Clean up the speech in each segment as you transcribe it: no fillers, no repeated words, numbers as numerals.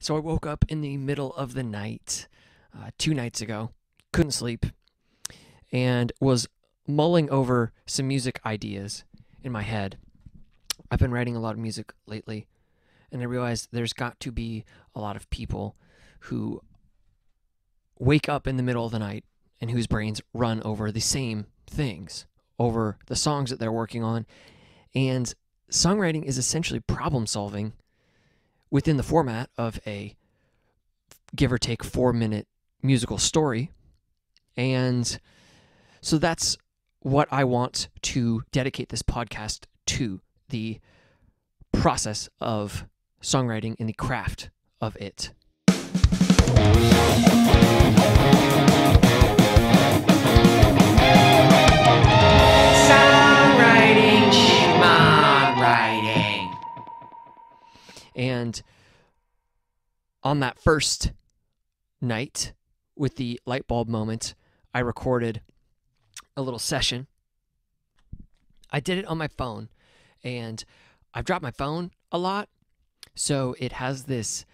So I woke up in the middle of the night 2 nights ago, couldn't sleep, and was mulling over some music ideas in my head. I've been writing a lot of music lately, and I realized there's got to be a lot of people who wake up in the middle of the night and whose brains run over the same things, over the songs that they're working on. And songwriting is essentially problem solving within the format of a give or take 4-minute musical story. And so that's what I want to dedicate this podcast to, the process of songwriting and the craft of it. Songwriting Shmongwriting. And on that first night, with the light bulb moment, I recorded a little session. I did it on my phone, and I've dropped my phone a lot, so it has this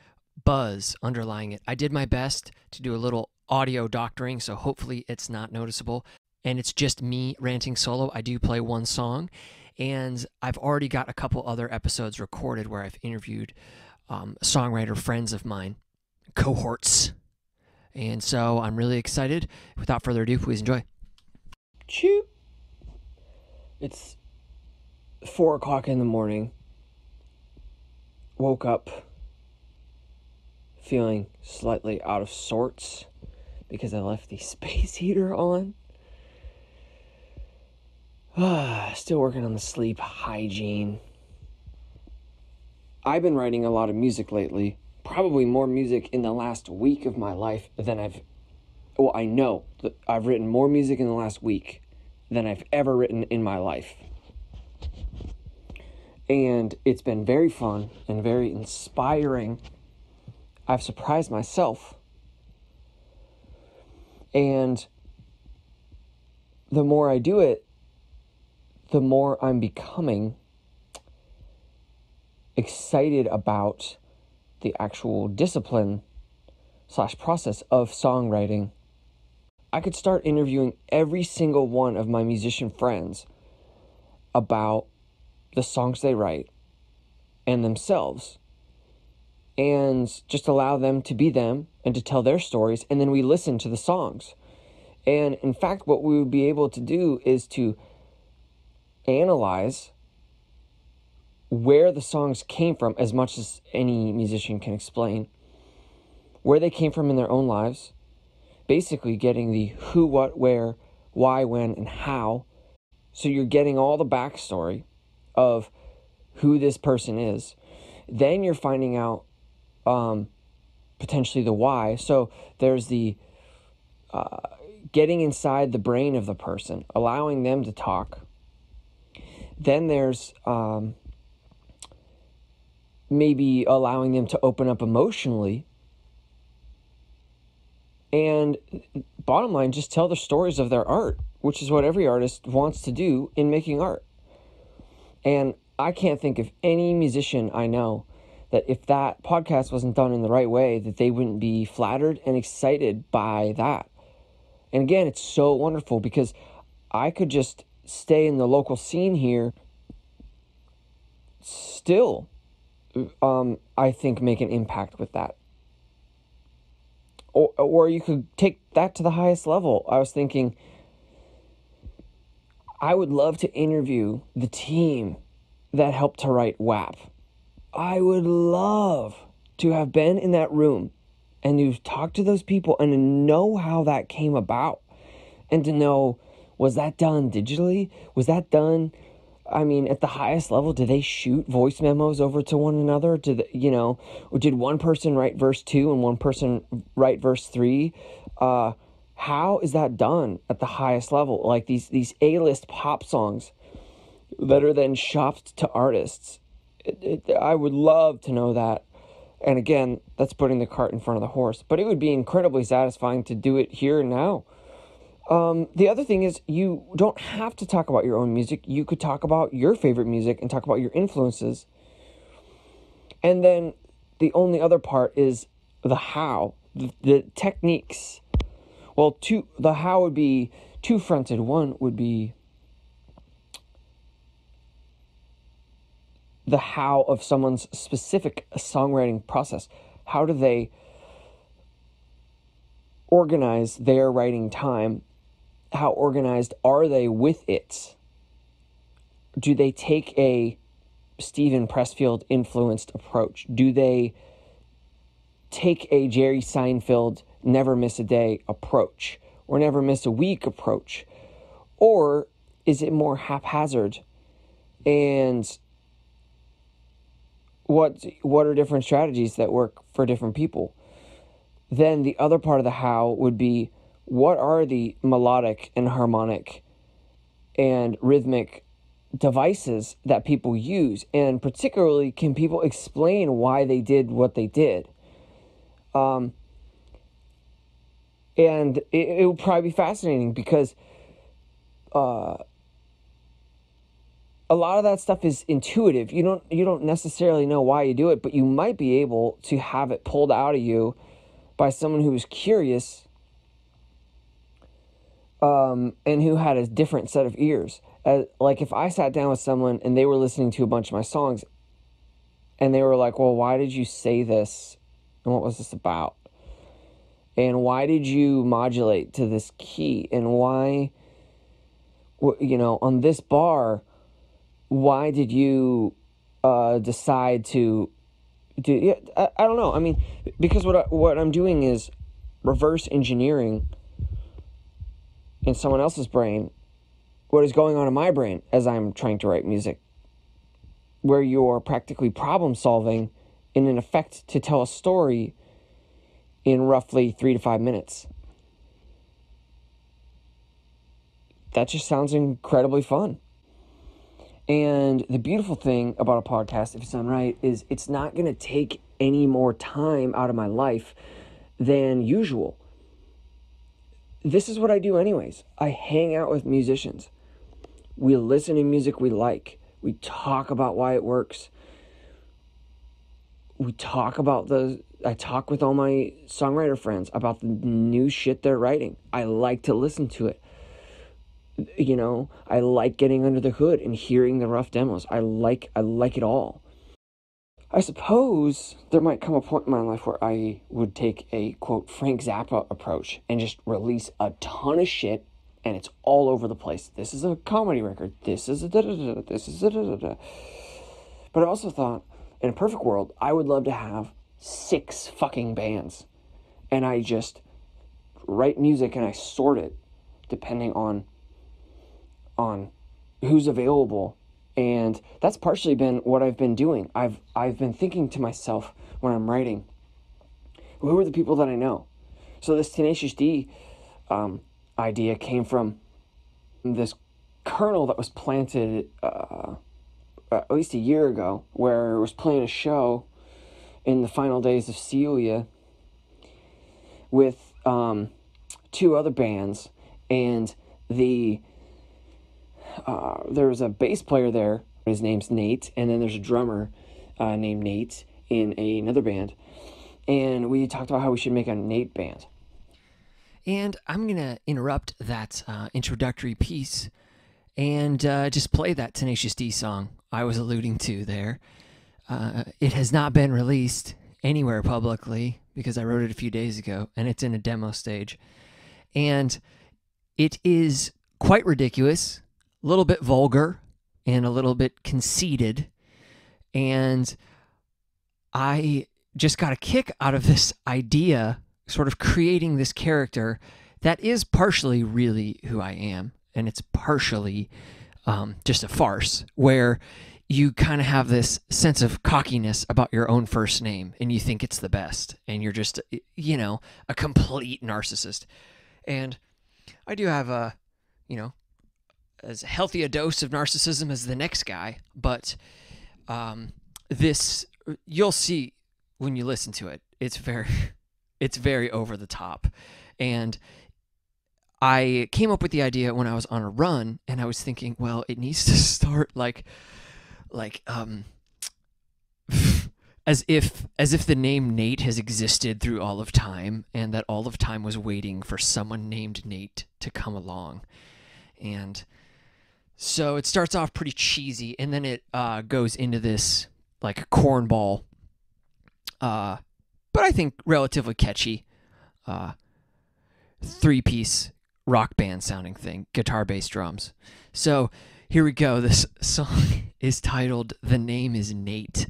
buzz underlying it. I did my best to do a little audio doctoring, so hopefully it's not noticeable, and it's just me ranting solo. I do play one song, and I've already got a couple other episodes recorded where I've interviewed songwriter friends of mine, cohorts, and so I'm really excited. Without further ado, please enjoy. Choo! It's 4 o'clock in the morning. Woke up feeling slightly out of sorts because I left the space heater on. Still working on the sleep hygiene. I've been writing a lot of music lately. Probably more music in the last week of my life than I know that I've written more music in the last week than I've ever written in my life. And it's been very fun and very inspiring. I've surprised myself. And the more I do it, the more I'm becoming excited about the actual discipline / process of songwriting. I could start interviewing every single one of my musician friends about the songs they write and themselves, and just allow them to be them and to tell their stories, and then we listen to the songs. And in fact, what we would be able to do is to analyze where the songs came from, as much as any musician can explain, where they came from in their own lives, basically getting the who, what, where, why, when, and how. So you're getting all the backstory of who this person is. Then you're finding out potentially the why. So there's the getting inside the brain of the person, allowing them to talk. Then there's maybe allowing them to open up emotionally. And bottom line, just tell the stories of their art, which is what every artist wants to do in making art. And I can't think of any musician I know that if that podcast wasn't done in the right way, that they wouldn't be flattered and excited by that. And again, it's so wonderful because I could just stay in the local scene here, still, I think, make an impact with that. Or you could take that to the highest level. I was thinking, I would love to interview the team that helped to write WAP. I would love to have been in that room and to talk to those people and to know how that came about. And to know, was that done digitally? Was that done, at the highest level? Did they shoot voice memos over to one another? Or did one person write verse 2 and one person write verse 3? How is that done at the highest level? Like these A-list pop songs that are then shopped to artists. I would love to know that. And again, that's putting the cart in front of the horse. But it would be incredibly satisfying to do it here and now. The other thing is, you don't have to talk about your own music. You could talk about your favorite music and talk about your influences. And then the only other part is the how, the techniques. Well, the how would be two-fronted. One would be the how of someone's specific songwriting process. How do they organize their writing time? How organized are they with it? Do they take a Steven Pressfield influenced approach? Do they take a Jerry Seinfeld never miss a day approach or never miss a week approach? Or is it more haphazard? And what are different strategies that work for different people? Then the other part of the how would be, what are the melodic and harmonic and rhythmic devices that people use? And particularly, can people explain why they did what they did? And it will probably be fascinating because a lot of that stuff is intuitive. You don't necessarily know why you do it, but you might be able to have it pulled out of you by someone who was curious, and who had a different set of ears. Like if I sat down with someone and they were listening to a bunch of my songs, and they were like, "Well, why did you say this? And what was this about? And why did you modulate to this key? And why, on this bar, why did you decide to do?" Yeah, I don't know. I mean, because what I'm doing is reverse engineering in someone else's brain what is going on in my brain as I'm trying to write music, where you're practically problem solving in an effect to tell a story in roughly 3 to 5 minutes. That just sounds incredibly fun. And the beautiful thing about a podcast, if it's done right, is it's not going to take any more time out of my life than usual. This is what I do anyways. I hang out with musicians. We listen to music we like. We talk about why it works. I talk with all my songwriter friends about the new shit they're writing. I like to listen to it. I like getting under the hood and hearing the rough demos. I like it all. I suppose there might come a point in my life where I would take a, quote, Frank Zappa approach and just release a ton of shit, and it's all over the place. This is a comedy record. This is a da-da-da-da. This is a da-da-da. But I also thought, in a perfect world, I would love to have 6 fucking bands. And I just write music and I sort it depending on who's available. And that's partially been what I've been doing. I've been thinking to myself when I'm writing, who are the people that I know? So this Tenacious D idea came from this kernel that was planted at least a year ago, where I was playing a show in the final days of Celia with 2 other bands, and there was a bass player there. His name's Nate, and then there's a drummer named Nate in another band, and we talked about how we should make a Nate band. And I'm going to interrupt that introductory piece and just play that Tenacious D song I was alluding to there. It has not been released anywhere publicly because I wrote it a few days ago, and it's in a demo stage. And it is quite ridiculous, a little bit vulgar, and a little bit conceited. And I just got a kick out of this idea, sort of creating this character that is partially really who I am, and it's partially just a farce, where you kind of have this sense of cockiness about your own first name, and you think it's the best, and you're just, a complete narcissist. And I do have as healthy a dose of narcissism as the next guy, but this, you'll see when you listen to it, it's very over the top. And I came up with the idea when I was on a run, and I was thinking, well, it needs to start like as if the name Nate has existed through all of time, and that all of time was waiting for someone named Nate to come along. And so it starts off pretty cheesy, and then it goes into this like cornball, but I think relatively catchy, 3-piece rock band sounding thing, guitar, bass, drums. So here we go. This song is titled "The Name Is Nate."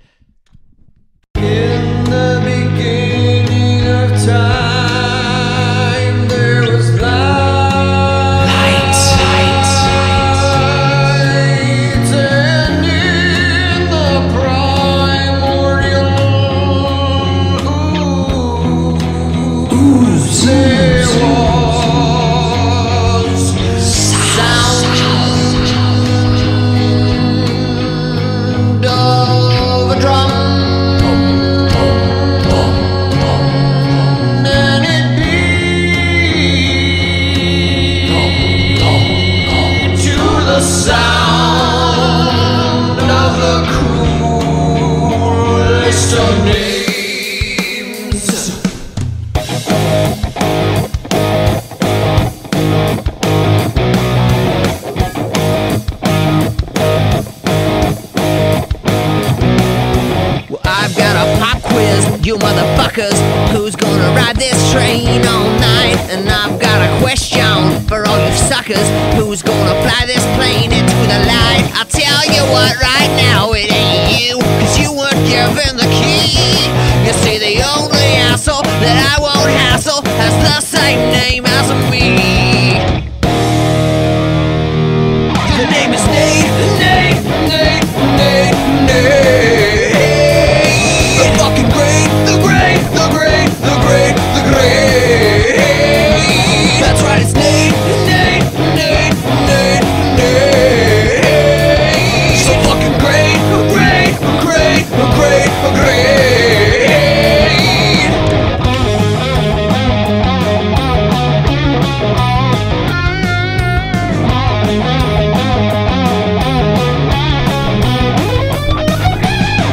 In the beginning of time, there was light, and in the primordial ooze, there was sound of a drum. Sound of the coolest of names. Well, I've got a pop quiz, you motherfuckers. Who's gonna ride this train all night? And I've got a question for all you suckers. Who's gonna fly this plane into the light? I'll tell you what, right now it ain't you, 'cause you weren't given the key. You see, the only asshole that I won't hassle has the same name as me. The name is Nate, Nate, Nate, Nate, Nate. The fucking great, the great, the great, the great, the great. That's right, it's Nate, Nate, Nate, Nate, Nate. So fucking great, great, great, great, great.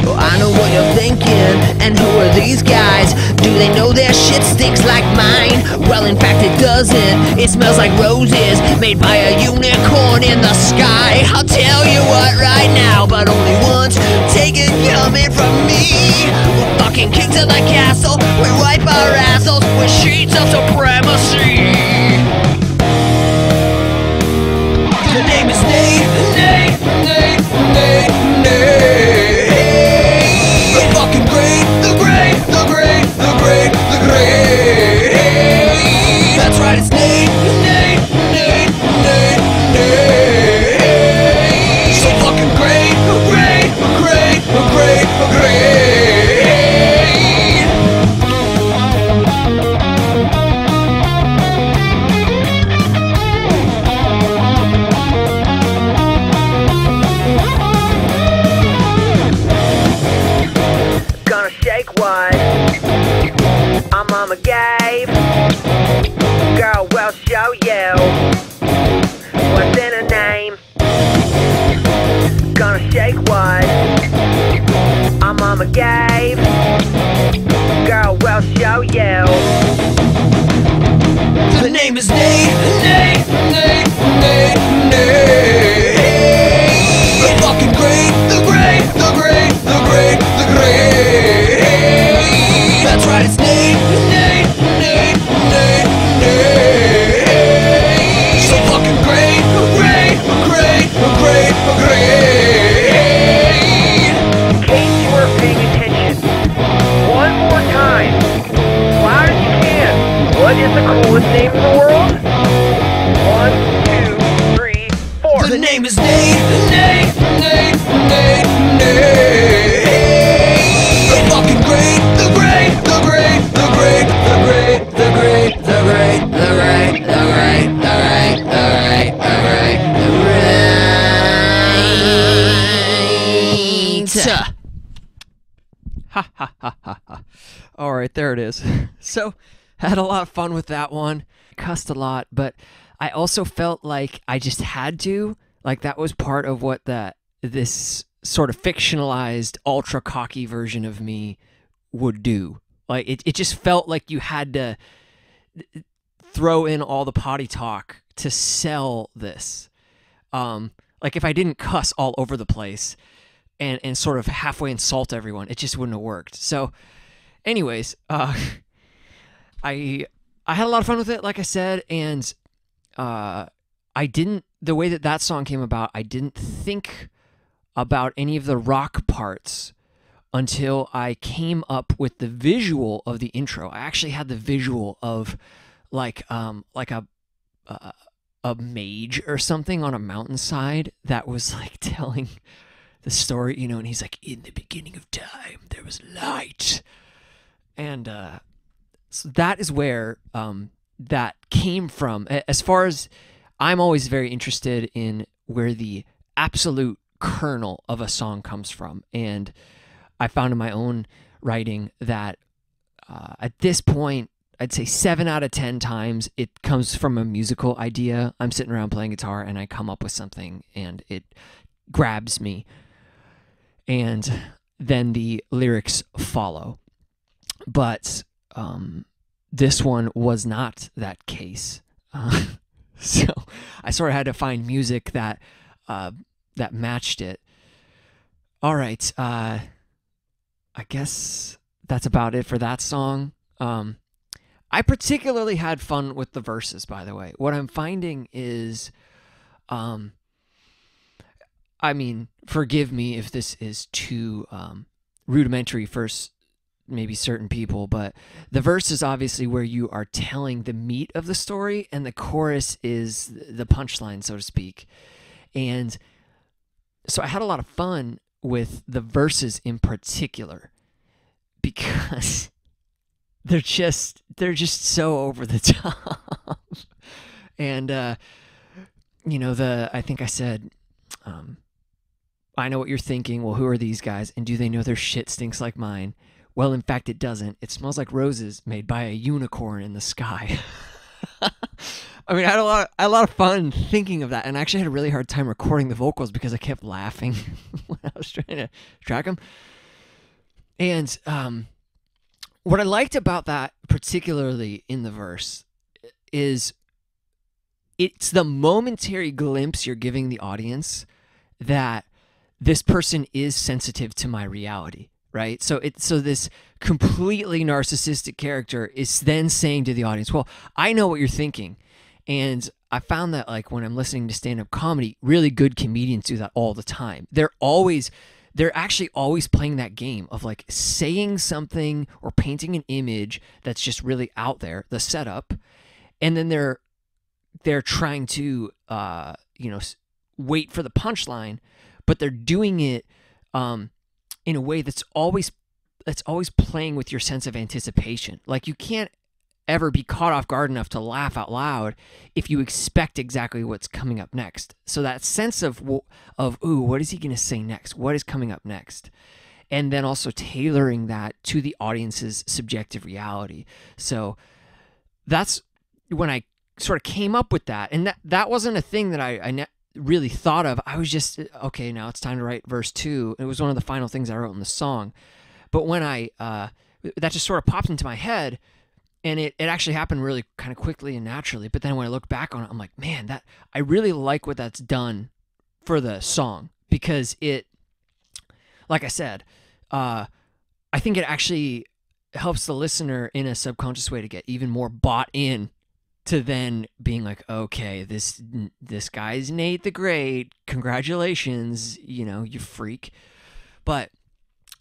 Well, I know what you're thinking, and who are these guys? Do they know their shit stinks like mine? Well, in fact it doesn't. It smells like roses made by a unicorn in the sky. I'll tell you what right now, but only once. Take it coming from me. We're fucking kings of the castle. We wipe our assholes with sheets of supremacy. The name is Nate, Nate, Nate, Nate, Nate. The fucking great, the great, the great, the great, the great. That's right, it's Nate, Nate, Nate, Nate, Nate. So fucking great, great, great, great, great. Gonna shake what I'm on the game. Girl, we'll show you what's in a name. Gonna shake what I'm on the game. Girl, we'll show you. The name is Nate, Nate, Nate, Nate, Nate. The fucking great, the great, the great, the great, the great. That's right, it's Nate, Nate, Nate, Nate, Nate. So fucking great, great, great, great, great. In case you were paying attention, one more time, loud as you can. What is the coolest name in the world? 1, 2, 3, 4. The name is Nate, Nate, Nate, Nate, Nate. The fucking great, the great, the great, the great, the great, the great, the great, the great, the great, the great, the great, the great, the great. Ha ha ha ha ha. All right, there it is. So, had a lot of fun with that one. Cussed a lot, but I also felt like I just had to. Like, that was part of what this sort of fictionalized, ultra cocky version of me would do. Like it just felt like you had to throw in all the potty talk to sell this. Like if I didn't cuss all over the place and sort of halfway insult everyone, it just wouldn't have worked. So anyways, I had a lot of fun with it, like I said, and the way that song came about, I didn't think about any of the rock parts until I came up with the visual of the intro. I actually had the visual of like a mage or something on a mountainside that was like telling the story, you know, and he's like, in the beginning of time, there was light. And so that is where that came from. As far as I'm always very interested in where the absolute kernel of a song comes from. And I found in my own writing that at this point, I'd say 7 out of 10 times it comes from a musical idea. I'm sitting around playing guitar and I come up with something and it grabs me. And then the lyrics follow. But this one was not that case. So I sort of had to find music that matched it. All right. I guess that's about it for that song. I particularly had fun with the verses, by the way. What I'm finding is, I mean, forgive me if this is too rudimentary for maybe certain people, but the verse is obviously where you are telling the meat of the story, and the chorus is the punchline, so to speak. And so I had a lot of fun with the verses in particular because they're just so over the top. And you know, I think I said, I know what you're thinking. Well, who are these guys? And do they know their shit stinks like mine? Well, in fact, it doesn't. It smells like roses made by a unicorn in the sky. I mean, I had a lot of fun thinking of that, and I actually had a really hard time recording the vocals because I kept laughing when I was trying to track them. And what I liked about that, particularly in the verse, is it's the momentary glimpse you're giving the audience that this person is sensitive to my reality, right? So this completely narcissistic character is then saying to the audience, well, I know what you're thinking. And I found that, like, when I'm listening to stand-up comedy, really good comedians do that all the time. They're actually always playing that game of, like, saying something or painting an image that's just really out there, the setup, and then they're trying to wait for the punchline, but they're doing it in a way that's always playing with your sense of anticipation. Like, you can't ever be caught off guard enough to laugh out loud if you expect exactly what's coming up next. So that sense of ooh, what is he going to say next? What is coming up next? And then also tailoring that to the audience's subjective reality. So that's when I sort of came up with that. And that wasn't a thing that I really thought of. I was just, okay, now it's time to write verse 2. It was one of the final things I wrote in the song. But when that just sort of popped into my head, and it actually happened really kind of quickly and naturally. But then when I look back on it, I'm like, man, I really like what that's done for the song, because it, like I said, I think it actually helps the listener in a subconscious way to get even more bought in to then being like, okay, this guy's Nate the Great. Congratulations, you freak. But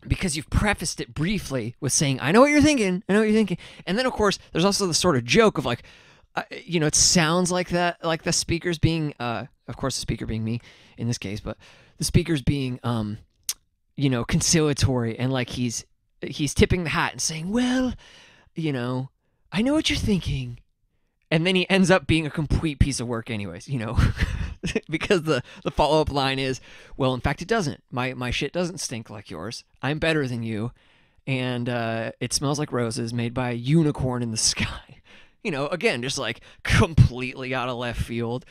because you've prefaced it briefly with saying, I know what you're thinking. And then, of course, there's also the sort of joke of, like, it sounds like that, like the speaker's being, of course, the speaker being me in this case, but the speaker's being, conciliatory, and like he's tipping the hat and saying, well, I know what you're thinking. And then he ends up being a complete piece of work anyways, because the follow-up line is, well, in fact, it doesn't. My shit doesn't stink like yours. I'm better than you. And it smells like roses made by a unicorn in the sky. Again, just like completely out of left field.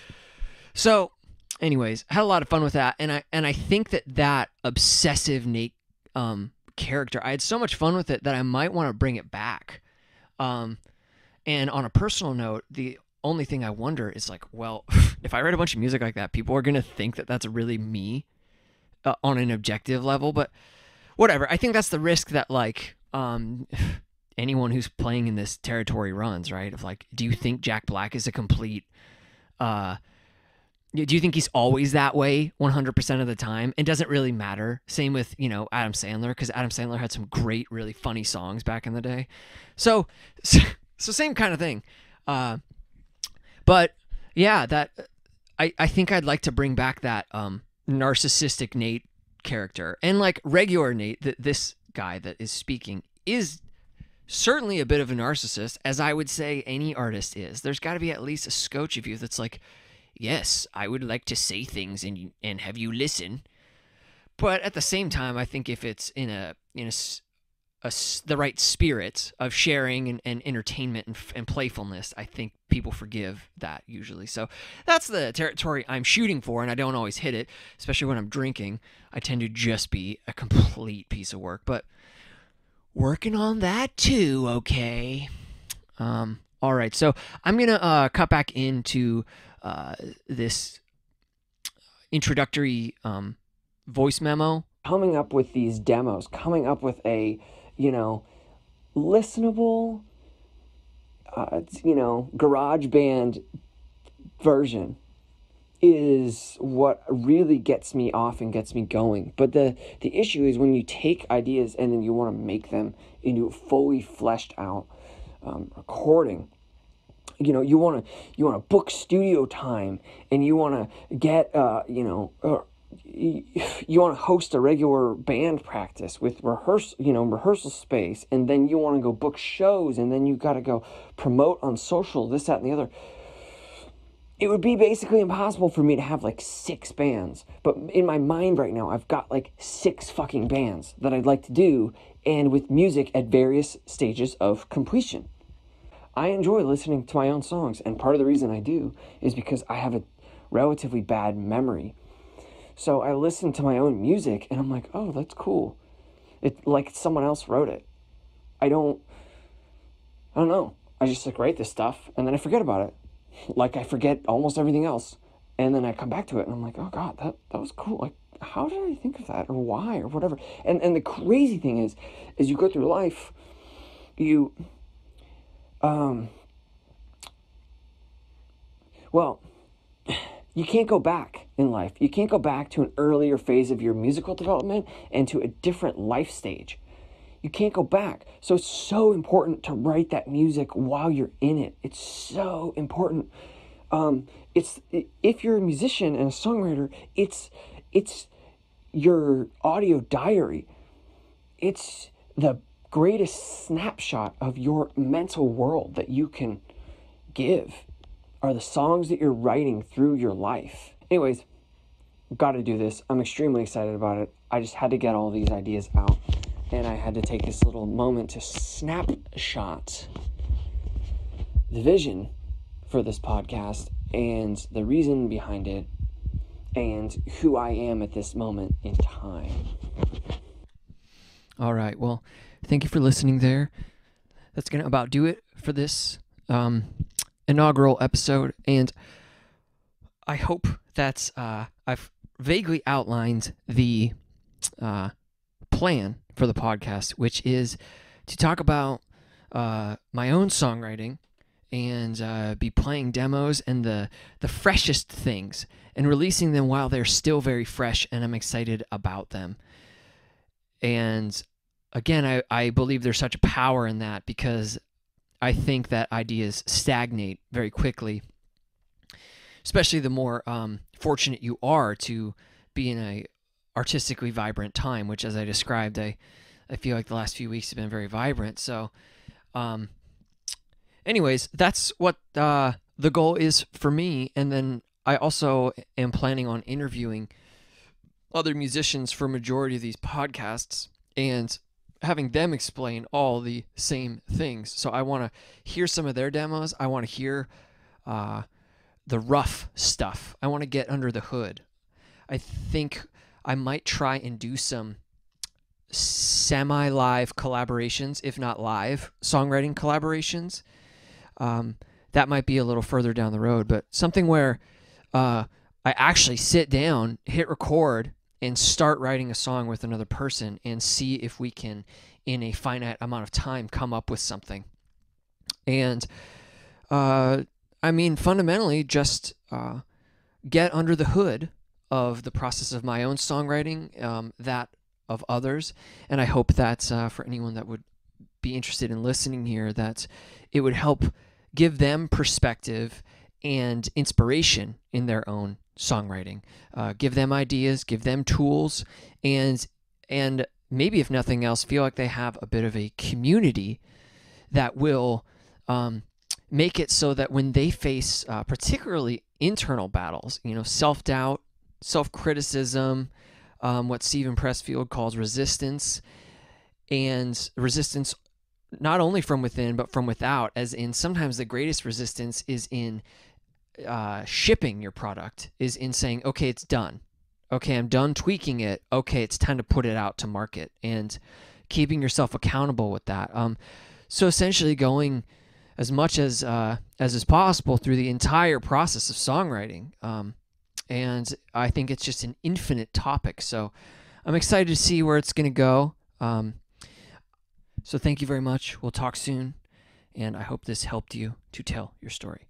So anyways, I had a lot of fun with that, and I think that obsessive Nate character, I had so much fun with it that I might want to bring it back. And on a personal note, the only thing I wonder is like, well, if I write a bunch of music like that, people are gonna think that that's really me on an objective level. But whatever. I think that's the risk that like anyone who's playing in this territory runs, right? Of like, do you think Jack Black is a complete do you think he's always that way 100% of the time? It doesn't really matter. Same with, Adam Sandler, because Adam Sandler had some great, really funny songs back in the day. So same kind of thing. But yeah, that I think I'd like to bring back that narcissistic Nate character. And like regular Nate, this guy that is speaking is certainly a bit of a narcissist, as I would say any artist is. There's got to be at least a scotch of you that's like, yes, I would like to say things and have you listen. But at the same time, I think if it's in the right spirit of sharing and entertainment and playfulness, I think people forgive that usually. So that's the territory I'm shooting for, and I don't always hit it, especially when I'm drinking. I tend to just be a complete piece of work, but working on that too, okay? All right, so I'm going to cut back into this introductory voice memo. Coming up with these demos, coming up with a, listenable, garage band version is what really gets me off and gets me going. But the issue is when you take ideas and then you want to make them into a fully fleshed out recording. You want to book studio time, and you want to get you want to host a regular band practice with rehearsal space, and then you want to go book shows, and then you got to go promote on social, this, that, and the other. It would be basically impossible for me to have like 6 bands, but in my mind right now, I've got like 6 fucking bands that I'd like to do, and with music at various stages of completion. I enjoy listening to my own songs, and part of the reason I do is because I have a relatively bad memory. So I listen to my own music, and I'm like, oh, that's cool. It like someone else wrote it. I don't know. I just like write this stuff, and then I forget about it. Like I forget almost everything else. And then I come back to it, and I'm like, oh, God, that was cool. Like, how did I think of that, or why, or whatever? And the crazy thing is you go through life, you... you can't go back in life. You can't go back to an earlier phase of your musical development and to a different life stage. You can't go back. So it's so important to write that music while you're in it. It's so important. If you're a musician and a songwriter, it's your audio diary. It's the greatest snapshot of your mental world that you can give are the songs that you're writing through your life. Anyways, got to do this. I'm extremely excited about it. I just had to get all these ideas out, and I had to take this little moment to snapshot the vision for this podcast and the reason behind it and who I am at this moment in time. All right, well, thank you for listening there. That's going to about do it for this inaugural episode, and I hope that I've vaguely outlined the plan for the podcast, which is to talk about my own songwriting and be playing demos and the freshest things and releasing them while they're still very fresh and I'm excited about them. And again, I believe there's such a power in that because I think that ideas stagnate very quickly, especially the more fortunate you are to be in a artistically vibrant time, which, as I described, I feel like the last few weeks have been very vibrant. So anyways, that's what the goal is for me. And then I also am planning on interviewing other musicians for a majority of these podcasts and having them explain all the same things. So I want to hear some of their demos. I want to hear the rough stuff. I want to get under the hood. I think I might try and do some semi-live collaborations, if not live songwriting collaborations. That might be a little further down the road, but something where I actually sit down, hit record, and start writing a song with another person and see if we can, in a finite amount of time, come up with something. And I mean, fundamentally, just get under the hood of the process of my own songwriting, that of others. And I hope that for anyone that would be interested in listening here, that it would help give them perspective and inspiration in their own songwriting. Give them ideas, give them tools, and maybe, if nothing else, feel like they have a bit of a community that will make it so that when they face particularly internal battles, self-doubt, self-criticism, what Stephen Pressfield calls resistance, and resistance not only from within but from without, as in sometimes the greatest resistance is in shipping your product, is in saying, okay, it's done. Okay, I'm done tweaking it. Okay, it's time to put it out to market, and keeping yourself accountable with that. So essentially going as much as is possible through the entire process of songwriting. And I think it's just an infinite topic. So I'm excited to see where it's going to go. So thank you very much. We'll talk soon. And I hope this helped you to tell your story.